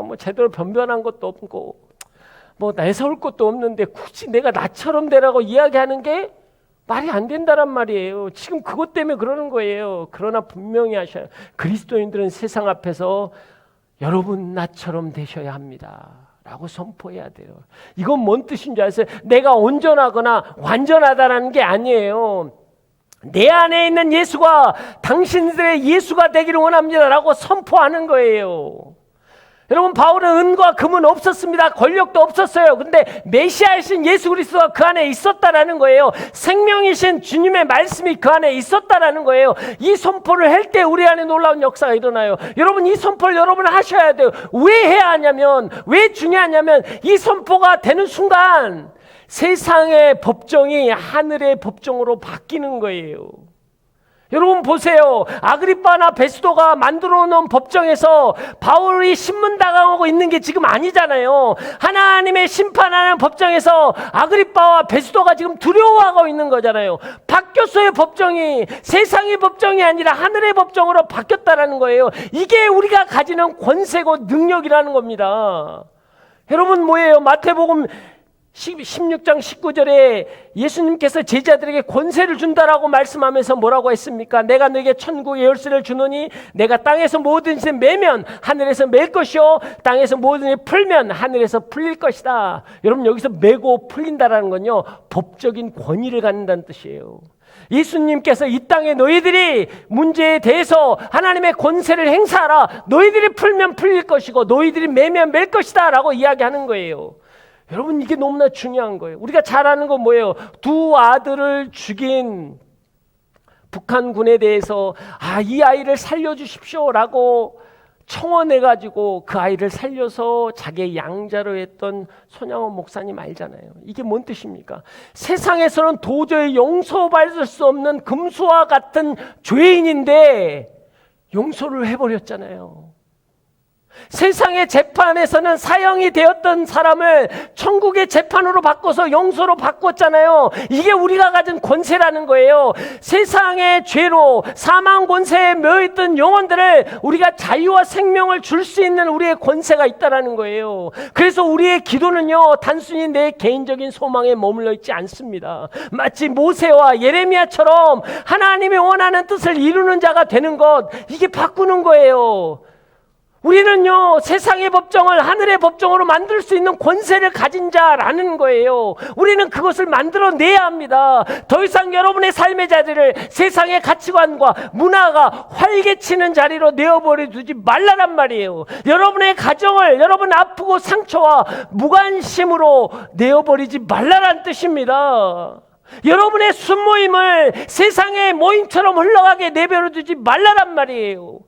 뭐 제대로 변변한 것도 없고 뭐 내세울 것도 없는데 굳이 내가 나처럼 되라고 이야기하는 게 말이 안 된다란 말이에요. 지금 그것 때문에 그러는 거예요. 그러나 분명히 하셔요. 그리스도인들은 세상 앞에서 여러분 나처럼 되셔야 합니다 라고 선포해야 돼요. 이건 뭔 뜻인지 아세요? 내가 온전하거나 완전하다는 게 아니에요. 내 안에 있는 예수가 당신들의 예수가 되기를 원합니다 라고 선포하는 거예요. 여러분, 바울은 은과 금은 없었습니다. 권력도 없었어요. 근데 메시아이신 예수 그리스도가 그 안에 있었다라는 거예요. 생명이신 주님의 말씀이 그 안에 있었다라는 거예요. 이 선포를 할 때 우리 안에 놀라운 역사가 일어나요. 여러분, 이 선포를 여러분 하셔야 돼요. 왜 해야 하냐면, 왜 중요하냐면 이 선포가 되는 순간 세상의 법정이 하늘의 법정으로 바뀌는 거예요. 여러분 보세요. 아그리빠나 베스도가 만들어 놓은 법정에서 바울이 신문당하고 있는 게 지금 아니잖아요. 하나님의 심판하는 법정에서 아그리빠와 베스도가 지금 두려워하고 있는 거잖아요. 바뀌었어요. 법정이. 세상의 법정이 아니라 하늘의 법정으로 바뀌었다라는 거예요. 이게 우리가 가지는 권세고 능력이라는 겁니다. 여러분 뭐예요? 마태복음 16장 19절에 예수님께서 제자들에게 권세를 준다라고 말씀하면서 뭐라고 했습니까? 내가 너에게 천국의 열쇠를 주노니 내가 땅에서 뭐든지 매면 하늘에서 맬 것이요 땅에서 뭐든지 풀면 하늘에서 풀릴 것이다. 여러분 여기서 매고 풀린다라는 건요 법적인 권위를 갖는다는 뜻이에요. 예수님께서 이 땅에 너희들이 문제에 대해서 하나님의 권세를 행사하라. 너희들이 풀면 풀릴 것이고 너희들이 매면 맬 것이다 라고 이야기하는 거예요. 여러분 이게 너무나 중요한 거예요. 우리가 잘 아는 건 뭐예요? 두 아들을 죽인 북한군에 대해서 이 아이를 살려주십시오 라고 청원해가지고 그 아이를 살려서 자기의 양자로 했던 손양원 목사님 알잖아요. 이게 뭔 뜻입니까? 세상에서는 도저히 용서받을 수 없는 금수와 같은 죄인인데 용서를 해버렸잖아요. 세상의 재판에서는 사형이 되었던 사람을 천국의 재판으로 바꿔서 용서로 바꿨잖아요. 이게 우리가 가진 권세라는 거예요. 세상의 죄로 사망 권세에 매여있던 영혼들을 우리가 자유와 생명을 줄 수 있는 우리의 권세가 있다는 거예요. 그래서 우리의 기도는요 단순히 내 개인적인 소망에 머물러 있지 않습니다. 마치 모세와 예레미야처럼 하나님이 원하는 뜻을 이루는 자가 되는 것, 이게 바꾸는 거예요. 우리는요 세상의 법정을 하늘의 법정으로 만들 수 있는 권세를 가진 자라는 거예요. 우리는 그것을 만들어내야 합니다. 더 이상 여러분의 삶의 자리를 세상의 가치관과 문화가 활개치는 자리로 내어버려 두지 말라란 말이에요. 여러분의 가정을 여러분 아프고 상처와 무관심으로 내어버리지 말라란 뜻입니다. 여러분의 순모임을 세상의 모임처럼 흘러가게 내버려 두지 말라란 말이에요.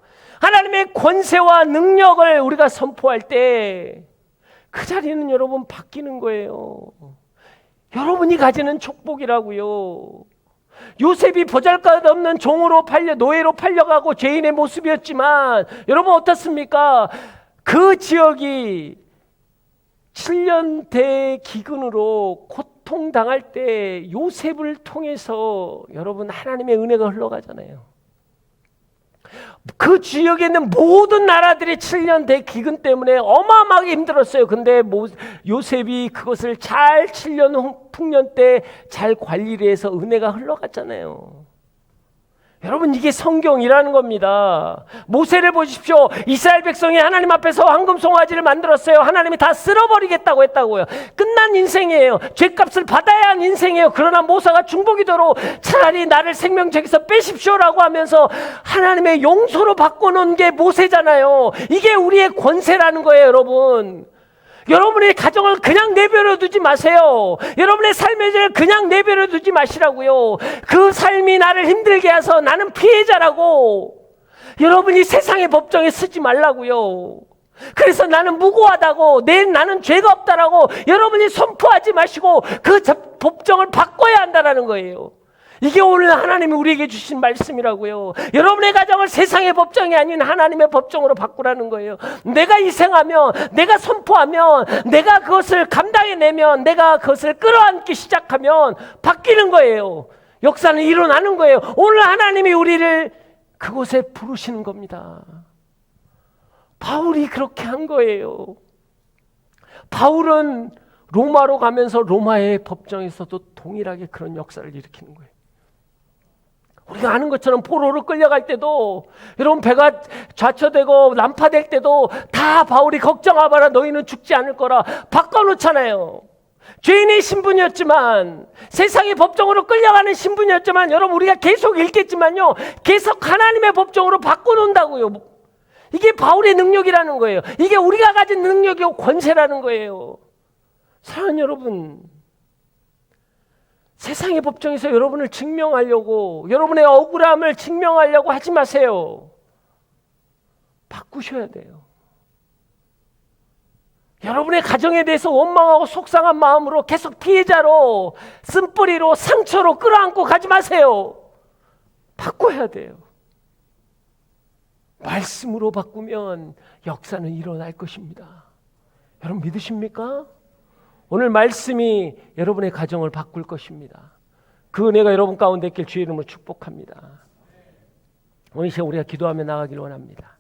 하나님의 권세와 능력을 우리가 선포할 때 그 자리는 여러분 바뀌는 거예요. 여러분이 가지는 축복이라고요. 요셉이 보잘것없는 종으로 노예로 팔려가고 죄인의 모습이었지만 여러분 어떻습니까? 그 지역이 7년 대기근으로 고통당할 때 요셉을 통해서 여러분 하나님의 은혜가 흘러가잖아요. 그 지역에 있는 모든 나라들이 7년 대기근 때문에 어마어마하게 힘들었어요. 근데 요셉이 그것을 잘 7년 풍년 때 잘 관리를 해서 은혜가 흘러갔잖아요. 여러분 이게 성경이라는 겁니다. 모세를 보십시오. 이스라엘 백성이 하나님 앞에서 황금 송아지를 만들었어요. 하나님이 다 쓸어버리겠다고 했다고요. 끝난 인생이에요. 죄값을 받아야 하는 인생이에요. 그러나 모세가 중보기도로 차라리 나를 생명책에서 빼십시오라고 하면서 하나님의 용서로 바꿔놓은 게 모세잖아요. 이게 우리의 권세라는 거예요, 여러분. 여러분의 가정을 그냥 내버려 두지 마세요. 여러분의 삶의 죄를 그냥 내버려 두지 마시라고요. 그 삶이 나를 힘들게 해서 나는 피해자라고 여러분이 세상의 법정에 쓰지 말라고요. 그래서 나는 무고하다고 나는 죄가 없다라고 여러분이 선포하지 마시고 그 법정을 바꿔야 한다는 거예요. 이게 오늘 하나님이 우리에게 주신 말씀이라고요. 여러분의 가정을 세상의 법정이 아닌 하나님의 법정으로 바꾸라는 거예요. 내가 희생하면, 내가 선포하면, 내가 그것을 감당해내면, 내가 그것을 끌어안기 시작하면 바뀌는 거예요. 역사는 일어나는 거예요. 오늘 하나님이 우리를 그곳에 부르시는 겁니다. 바울이 그렇게 한 거예요. 바울은 로마로 가면서 로마의 법정에서도 동일하게 그런 역사를 일으키는 거예요. 우리가 아는 것처럼 포로로 끌려갈 때도 여러분 배가 좌초되고 난파될 때도 다 바울이 걱정하지 마라 너희는 죽지 않을 거라 바꿔놓잖아요. 죄인의 신분이었지만 세상의 법정으로 끌려가는 신분이었지만 여러분 우리가 계속 읽겠지만요 계속 하나님의 법정으로 바꿔놓는다고요. 이게 바울의 능력이라는 거예요. 이게 우리가 가진 능력이고 권세라는 거예요. 사랑하는 여러분, 세상의 법정에서 여러분을 증명하려고 여러분의 억울함을 증명하려고 하지 마세요. 바꾸셔야 돼요. 여러분의 가정에 대해서 원망하고 속상한 마음으로 계속 피해자로 쓴뿌리로 상처로 끌어안고 가지 마세요. 바꿔야 돼요. 말씀으로 바꾸면 역사는 일어날 것입니다. 여러분 믿으십니까? 오늘 말씀이 여러분의 가정을 바꿀 것입니다. 그 은혜가 여러분 가운데 있길 주의 이름으로 축복합니다. 오늘 시간 우리가 기도하며 나가길 원합니다.